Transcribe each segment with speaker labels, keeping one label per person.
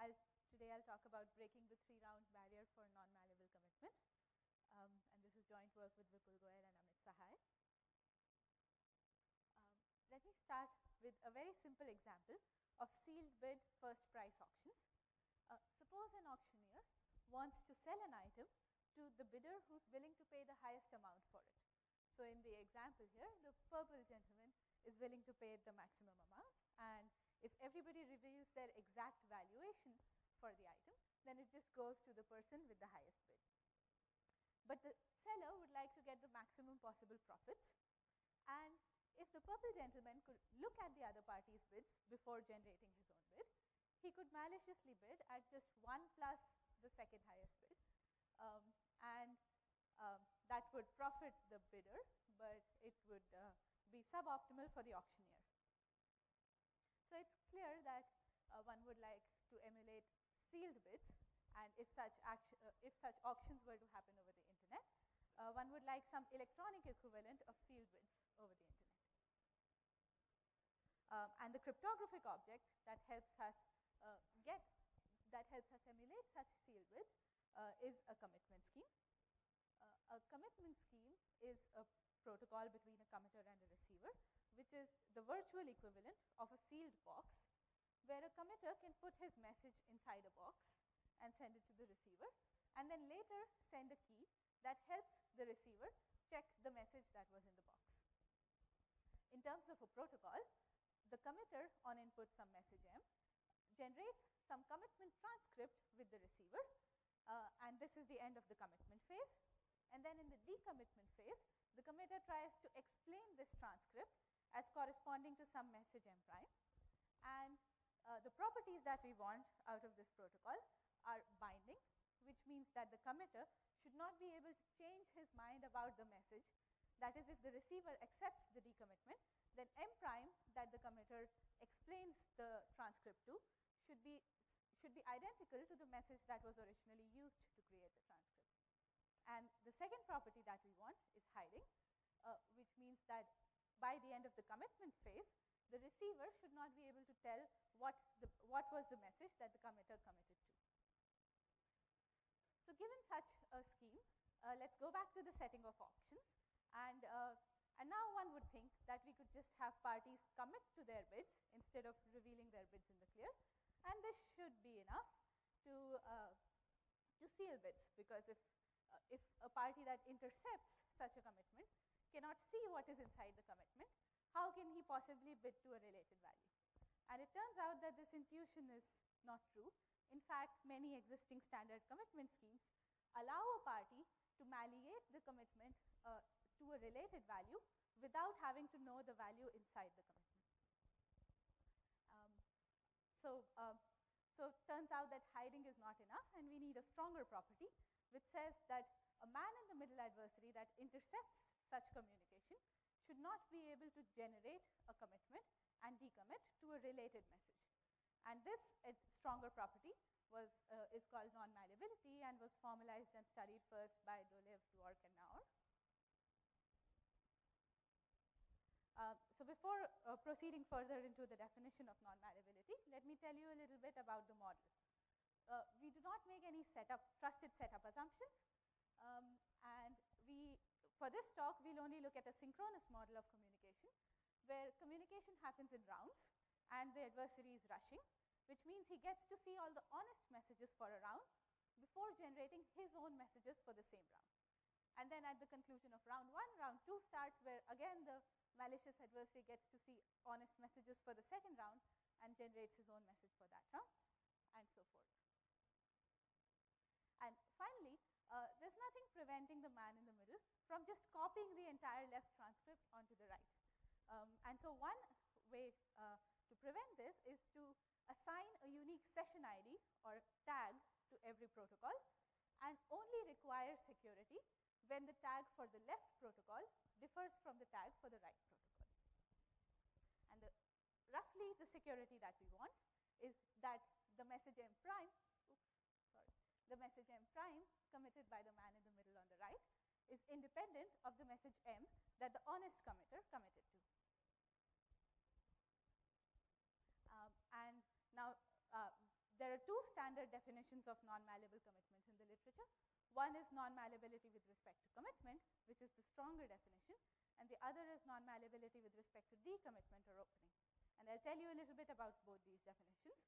Speaker 1: Today I'll talk about breaking the 3-round barrier for non-malleable commitments. And this is joint work with Vipul Goyal and Amit Sahai. Let me start with a very simple example of sealed bid first price auctions. Suppose an auctioneer wants to sell an item to the bidder who's willing to pay the highest amount for it. So in the example here, the purple gentleman is willing to pay the maximum amount, and if everybody reveals their exact valuation for the item, then it just goes to the person with the highest bid. But the seller would like to get the maximum possible profits, and if the purple gentleman could look at the other party's bids before generating his own bid, he could maliciously bid at just 1 plus the second highest bid, that would profit the bidder, but it would be suboptimal for the auctioneer. So it's clear that one would like to emulate sealed bids, and if such auctions were to happen over the internet, one would like some electronic equivalent of sealed bids over the internet. And the cryptographic object that helps us emulate such sealed bids is a commitment scheme. A commitment scheme is a protocol between a committer and a receiver, which is the virtual equivalent of a sealed box, where a committer can put his message inside a box and send it to the receiver, and then later send a key that helps the receiver check the message that was in the box. In terms of a protocol, the committer on input some message M generates some commitment transcript with the receiver, and this is the end of the commitment phase. And then in the decommitment phase, the committer tries to explain this transcript as corresponding to some message M prime. And the properties that we want out of this protocol are binding, which means that the committer should not be able to change his mind about the message. That is, if the receiver accepts the decommitment, then M prime that the committer explains the transcript to should be identical to the message that was originally used to create the transcript. And the second property that we want is hiding, which means that by the end of the commitment phase, the receiver should not be able to tell what was the message that the committer committed to. So given such a scheme, let's go back to the setting of auctions, and now one would think that we could just have parties commit to their bids instead of revealing their bids in the clear, and this should be enough to seal bids, because if a party that intercepts such a commitment cannot see what is inside the commitment, how can he possibly bid to a related value? And it turns out that this intuition is not true. In fact, many existing standard commitment schemes allow a party to malleate the commitment to a related value without having to know the value inside the commitment. So it turns out that hiding is not enough, and we need a stronger property which says that a man-in-the-middle adversary that intercepts such communication should not be able to generate a commitment and decommit to a related message. And this stronger property is called non-malleability and was formalized and studied first by Dolev, Dwork, and Naur. So before proceeding further into the definition of non-malleability, let me tell you a little bit about the model. We do not make any trusted setup assumptions, and for this talk, we'll only look at a synchronous model of communication, where communication happens in rounds, and the adversary is rushing, which means he gets to see all the honest messages for a round before generating his own messages for the same round. And then at the conclusion of round 1, round 2 starts, where again the malicious adversary gets to see honest messages for the second round and generates his own message for that round, and so forth. And finally, there's nothing preventing the man in the middle from just copying the entire left transcript onto the right. And so one way to prevent this is to assign a unique session ID or tag to every protocol, and only require security when the tag for the left protocol differs from the tag for the right protocol. And roughly the security that we want is that the message M prime, the message M prime committed by the man in the middle on the right is independent of the message M that the honest committer committed to. And now there are are two standard definitions of non-malleable commitments in the literature. One is non-malleability with respect to commitment, which is the stronger definition, and the other is non-malleability with respect to decommitment or opening. And I'll tell you a little bit about both these definitions.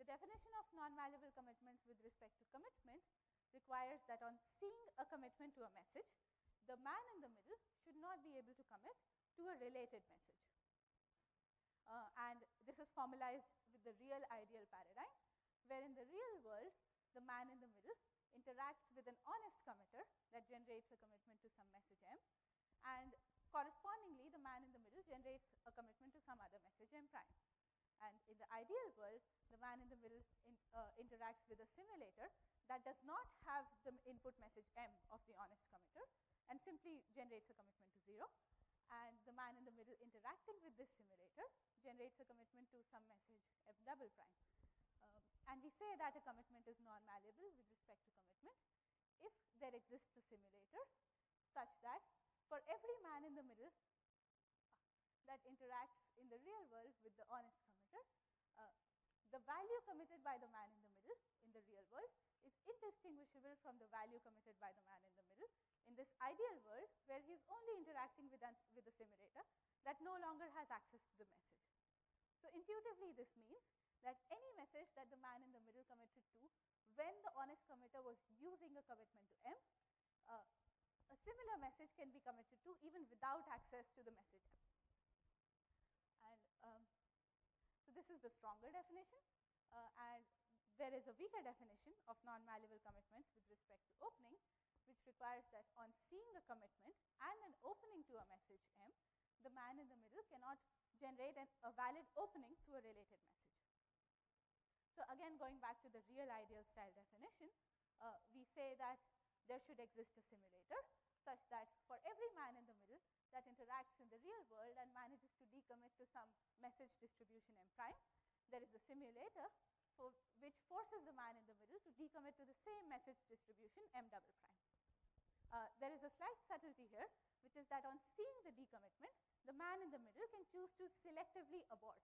Speaker 1: The definition of non-malleable commitments with respect to commitment requires that on seeing a commitment to a message, the man in the middle should not be able to commit to a related message. And this is formalized with the real ideal paradigm, where in the real world, the man in the middle interacts with an honest committer that generates a commitment to some message M, and correspondingly, the man in the middle generates a commitment to some other message M prime. And in the ideal world, the man in the middle interacts with a simulator that does not have the input message M of the honest committer and simply generates a commitment to 0. And the man in the middle interacting with this simulator generates a commitment to some message F double prime. And we say that a commitment is non-malleable with respect to commitment if there exists a simulator such that for every man in the middle that interacts in the real world with the honest committer, the value committed by the man in the middle in the real world is indistinguishable from the value committed by the man in the middle in this ideal world where he is only interacting with a simulator that no longer has access to the message. So intuitively, this means that any message that the man in the middle committed to when the honest committer was using a commitment to M, a similar message can be committed to even without access to the message M. And so this is the stronger definition, and there is a weaker definition of non-malleable commitments with respect to opening, which requires that on seeing a commitment and an opening to a message M, the man in the middle cannot generate a valid opening to a related message. So again, going back to the real ideal style definition, we say that there should exist a simulator such that for every man in the middle that interacts in the real world and manages to decommit to some message distribution M prime, there is a simulator which forces the man in the middle to decommit to the same message distribution M double prime. There is a slight subtlety here, which is that on seeing the decommitment, the man in the middle can choose to selectively abort.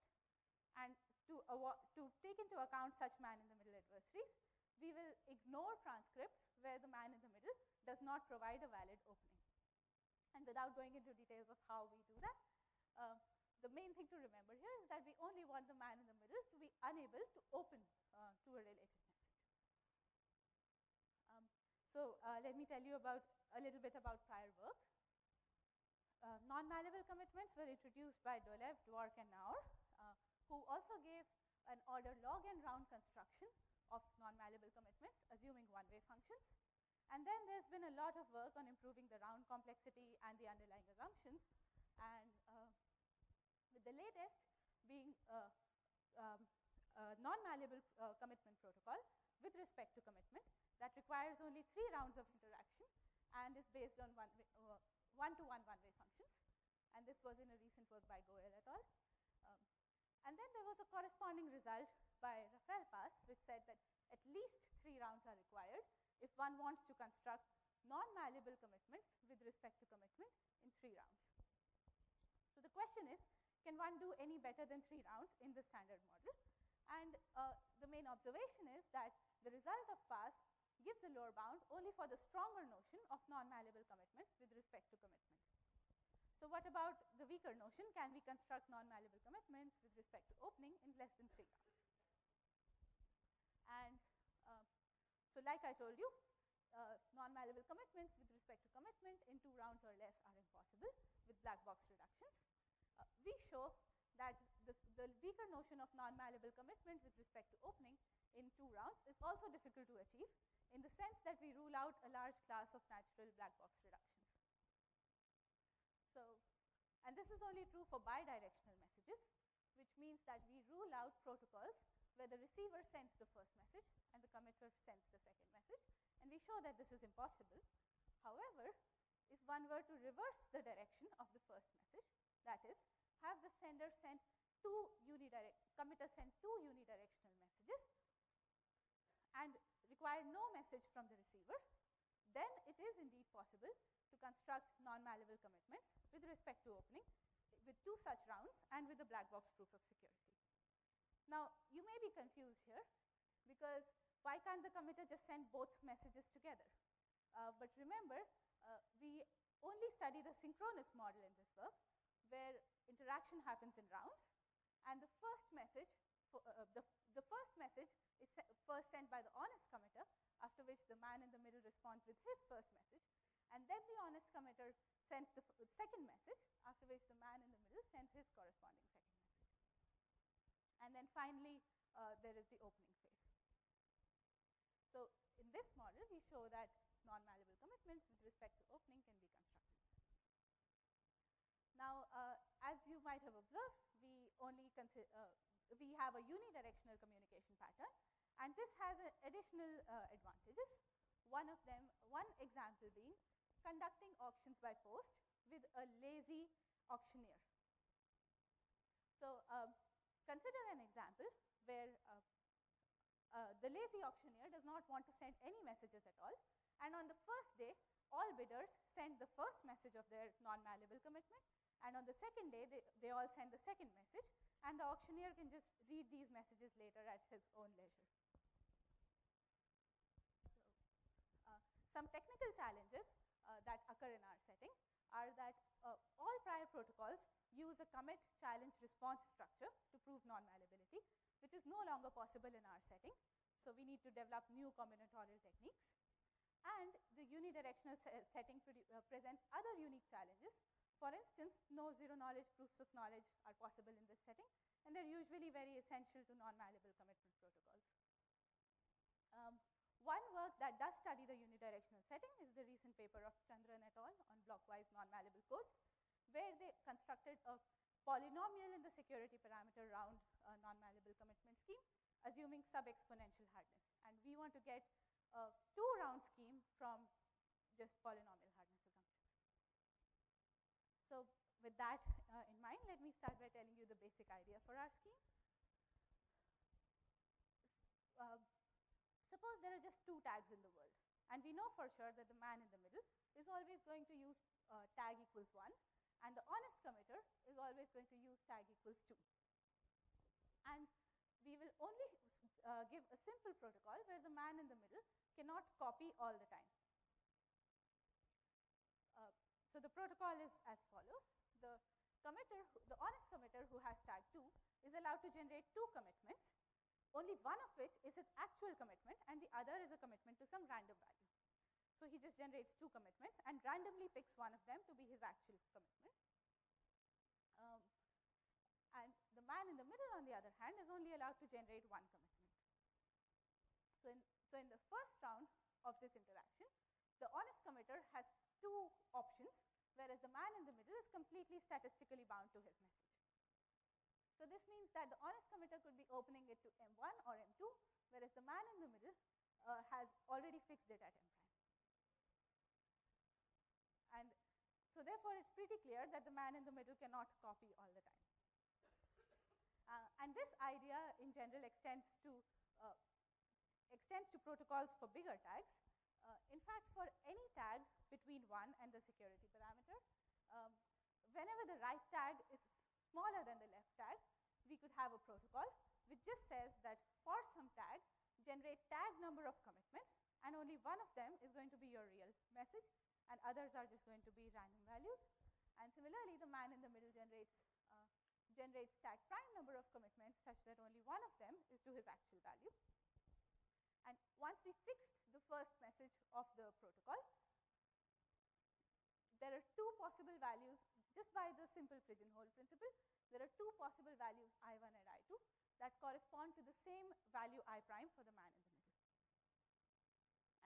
Speaker 1: And to take into account such man in the middle adversaries, we will ignore transcripts where the man in the middle does not provide a valid opening. And without going into details of how we do that, the main thing to remember here is that we only want the man in the middle to be unable to open to a related message. So let me tell you a little bit about prior work. Non-malleable commitments were introduced by Dolev, Dwork, and Naur, who also gave an order log n round construction of non-malleable commitments, assuming one-way functions. And then there's been a lot of work on improving the round complexity and the underlying assumptions. And with the latest being non-malleable commitment protocol with respect to commitment that requires only 3 rounds of interaction and is based on one-to-one one-way functions. And this was in a recent work by Goel et al. And then there was a corresponding result by Rafael Paz, which said that at least 3 rounds are required if one wants to construct non-malleable commitments with respect to commitment in 3 rounds. So the question is, can one do any better than 3 rounds in the standard model? And the main observation is that the result of Paz gives a lower bound only for the stronger notion of non-malleable commitments with respect to commitment. So what about the weaker notion? Can we construct non-malleable commitments with respect to opening in less than 3 rounds? And so like I told you, non-malleable commitments with respect to commitment in 2 rounds or less are impossible with black box reductions. We show that the weaker notion of non-malleable commitment with respect to opening in 2 rounds is also difficult to achieve in the sense that we rule out a large class of natural black box reductions. So, and this is only true for bidirectional messages, which means that we rule out protocols where the receiver sends the first message and the committer sends the second message, and we show that this is impossible. However, if one were to reverse the direction of the first message, that is, have the sender send committer send 2 unidirectional messages and require no message from the receiver, then it is indeed possible to construct non-malleable commitments with respect to opening with 2 such rounds and with the black box proof of security. Now, you may be confused here because why can't the committer just send both messages together? But remember, we only study the synchronous model in this work, where interaction happens in rounds, and the first message is first sent by the honest committer, after which the man in the middle responds with his first message, and then the honest committer sends the second message, after which the man in the middle sends his corresponding second message. And then finally, there is the opening phase. So in this model, we show that non-malleable commitments with respect to opening can be constructed. Now, as you might have observed, we have a unidirectional communication pattern, and this has additional advantages. One example being conducting auctions by post with a lazy auctioneer. So consider an example where the lazy auctioneer does not want to send any messages at all, and on the first day, all bidders send the first message of their non-malleable commitment, and on the second day, they all send the second message, and the auctioneer can just read these messages later at his own leisure. So, some technical challenges that occur in our setting are that all prior protocols use a commit challenge response structure to prove non-malleability, which is no longer possible in our setting. So we need to develop new combinatorial techniques. And the unidirectional setting presents other unique challenges. For instance, no zero-knowledge proofs of knowledge are possible in this setting, and they're usually very essential to non-malleable commitment protocols. One work that does study the unidirectional setting is the recent paper of Chandran et al. On blockwise non-malleable code, where they constructed a polynomial in the security parameter round non-malleable commitment scheme, assuming sub-exponential hardness. And we want to get a two-round scheme from just polynomial hardness assumptions. So with that in mind, let me start by telling you the basic idea for our scheme. Suppose there are just two tags in the world, and we know for sure that the man in the middle is always going to use tag equals 1, and the honest committer is always going to use tag equals 2. And we will only give a simple protocol where the man in the middle cannot copy all the time. So the protocol is as follows. The honest committer who has tag 2 is allowed to generate two commitments, only one of which is his actual commitment and the other is a commitment to some random value. So he just generates two commitments and randomly picks one of them to be his actual commitment. And the man in the middle, on the other hand, is only allowed to generate one commitment. So in the first round of this interaction, the honest committer has two options, whereas the man in the middle is completely statistically bound to his message. So this means that the honest committer could be opening it to M1 or M2, whereas the man in the middle has already fixed it at M prime. And so therefore, it's pretty clear that the man in the middle cannot copy all the time. And this idea in general extends to protocols for bigger tags. In fact, for any tag between 1 and the security parameter, whenever the right tag is smaller than the left tag, we could have a protocol which just says that for some tag, generate tag number of commitments, and only one of them is going to be your real message, and others are just going to be random values. And similarly, the man in the middle generates tag prime number of commitments such that only one of them is to his actual value. And once we fixed the first message of the protocol, there are two possible values, just by the simple pigeonhole principle, there are two possible values I1 and I2 that correspond to the same value I prime for the man in the middle.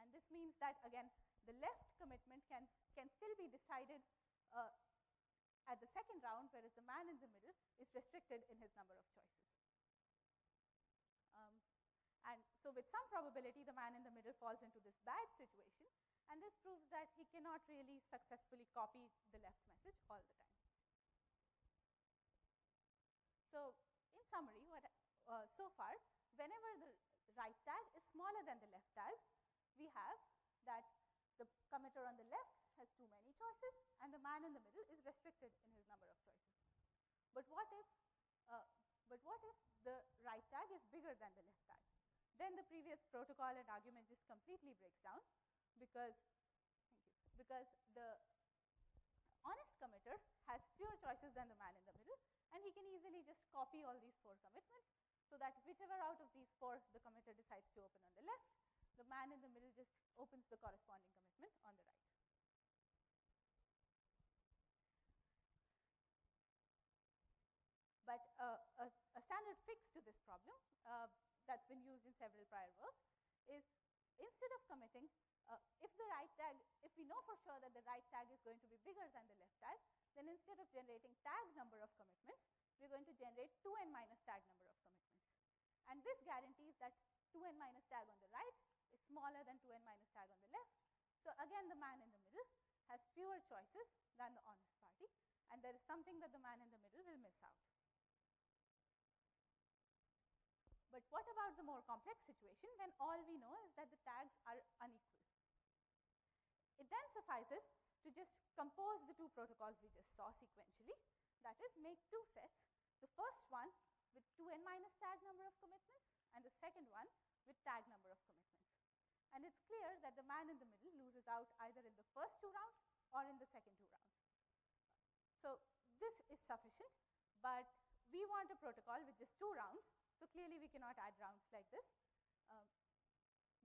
Speaker 1: And this means that, again, the left commitment can still be decided at the second round, whereas the man in the middle is restricted in his number of choices. And so with some probability, the man in the middle falls into this bad situation, and this proves that he cannot really successfully copy the left message all the time. So in summary, so far, whenever the right tag is smaller than the left tag, we have that the committer on the left has too many choices, and the man in the middle is restricted in his number of choices. But what if But what if the right tag is bigger than the left tag? Then the previous protocol and argument just completely breaks down because, because the honest committer has fewer choices than the man in the middle, and he can easily just copy all these 4 commitments so that whichever out of these 4 the committer decides to open on the left, the man in the middle just opens the corresponding commitment on the right. But a standard fix to this problem that's been used in several prior works is instead of committing, if we know for sure that the right tag is going to be bigger than the left tag, then instead of generating tag number of commitments, we're going to generate 2n minus tag number of commitments. And this guarantees that 2n minus tag on the right is smaller than 2n minus tag on the left. So again, the man in the middle has fewer choices than the honest party, and there is something that the man in the middle will miss out. But what about the more complex situation when all we know is that the tags are unequal? It then suffices to just compose the 2 protocols we just saw sequentially, that is, make 2 sets, the first one with 2n minus tag number of commitments, and the second one with tag number of commitments. And it's clear that the man in the middle loses out either in the first 2 rounds or in the second 2 rounds. So this is sufficient, but we want a protocol with just 2 rounds. So clearly we cannot add rounds like this.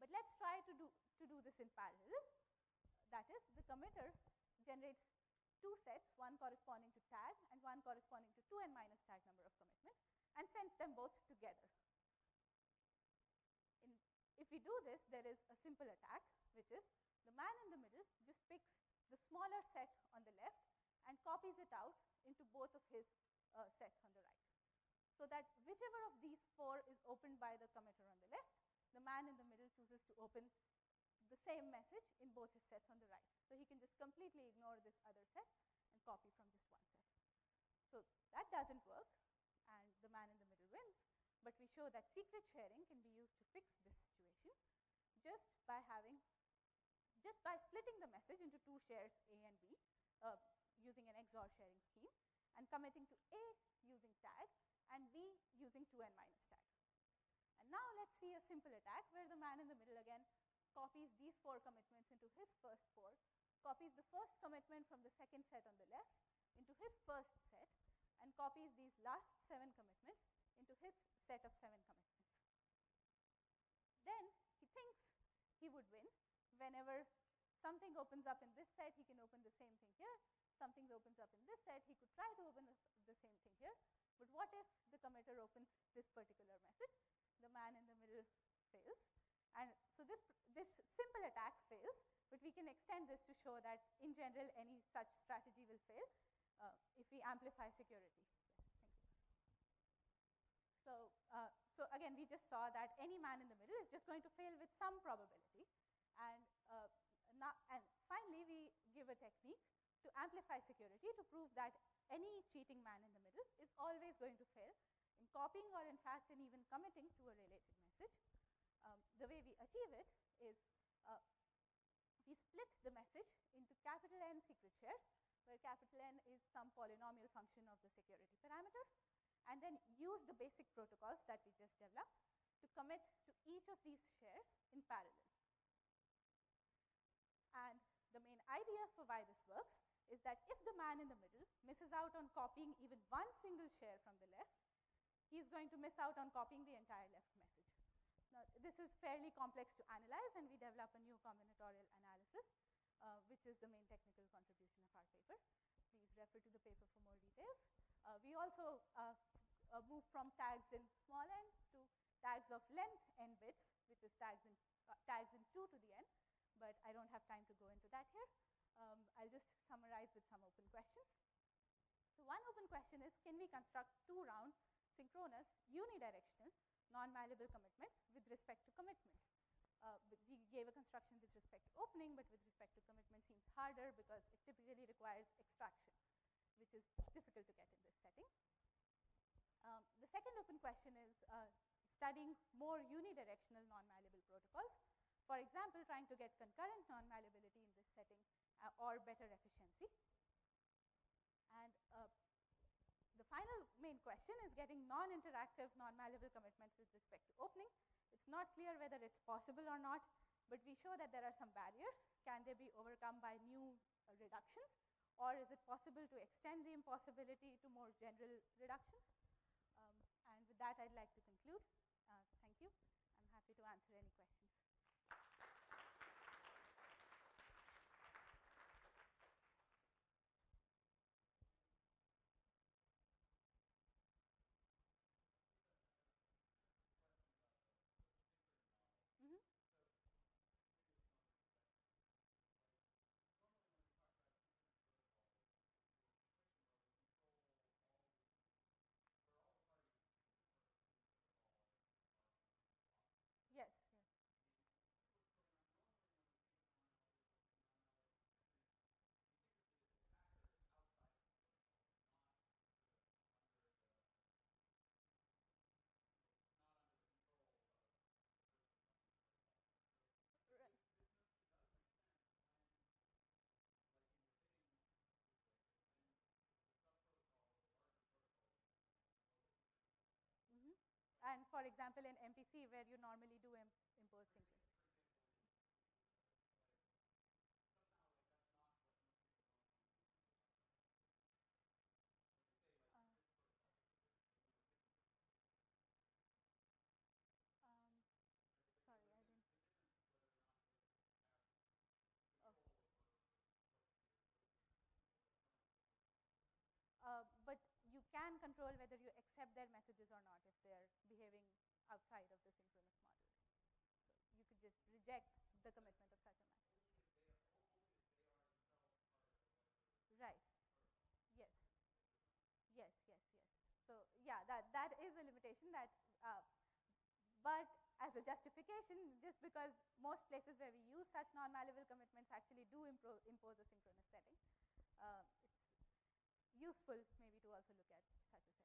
Speaker 1: But let's try to do this in parallel. That is, the committer generates 2 sets, one corresponding to tag and one corresponding to 2n minus tag number of commitments, and sends them both together. If we do this, there is a simple attack, which is the man in the middle just picks the smaller set on the left and copies it out into both of his sets on the right. So that whichever of these 4 is opened by the committer on the left, the man in the middle chooses to open the same message in both his sets on the right. So he can just completely ignore this other set and copy from just one set. So that doesn't work, and the man in the middle wins. But we show that secret sharing can be used to fix this situation just by splitting the message into 2 shares A and B using an XOR sharing scheme, and committing to A using tag and B using 2n minus tag. And now let's see a simple attack where the man in the middle again copies these 4 commitments into his first 4, copies the first commitment from the second set on the left into his first set, and copies these last 7 commitments into his set of 7 commitments. Then he thinks he would win. Whenever something opens up in this set, he can open the same thing here. Something opens up in this set, he could try to open the same thing here. But what if the committer opens this particular message? The man in the middle fails. And so this simple attack fails, but we can extend this to show that in general any such strategy will fail if we amplify security. Yes, thank you. So again, we just saw that any man in the middle is just going to fail with some probability. And finally, we give a technique to amplify security to prove that any cheating man in the middle is always going to fail in copying or in fact in even committing to a related message. The way we achieve it is we split the message into capital N secret shares, where capital N is some polynomial function of the security parameter, and then use the basic protocols that we just developed to commit to each of these shares in parallel. And the main idea for why this works is that if the man in the middle misses out on copying even one single share from the left, he's going to miss out on copying the entire left message. Now, this is fairly complex to analyze, and we develop a new combinatorial analysis, which is the main technical contribution of our paper. Please refer to the paper for more details. We also move from tags in small n to tags of length n bits, which is tags in 2 to the n, but I don't have time to go into that here. I'll just summarize with some open questions. So one open question is, can we construct 2-round synchronous unidirectional non-malleable commitments with respect to commitment? We gave a construction with respect to opening, but with respect to commitment seems harder because it typically requires extraction, which is difficult to get in this setting. The second open question is studying more unidirectional non-malleable protocols. For example, trying to get concurrent non-malleability in this setting or better efficiency. And the final main question is getting non-interactive, non-malleable commitments with respect to opening. It's not clear whether it's possible or not, but we show that there are some barriers. Can they be overcome by new reductions, or is it possible to extend the impossibility to more general reductions? And with that, I'd like to conclude. Thank you. I'm happy to answer any questions. Mm-hmm. Yes, yes. Right. Mm-hmm. And for example, in MPC, where you normally do impose synchronous. Um, sorry, I didn't. Oh. But you can control whether you accept their messages or not if they're behaving outside of the synchronous module. So you could just reject the commitment of such a message. Right. Yes. Yes, yes, yes. So yeah, that is a limitation that, but as a justification, just because most places where we use such non-malleable commitments actually do impose a synchronous setting, it's useful maybe to also look at such a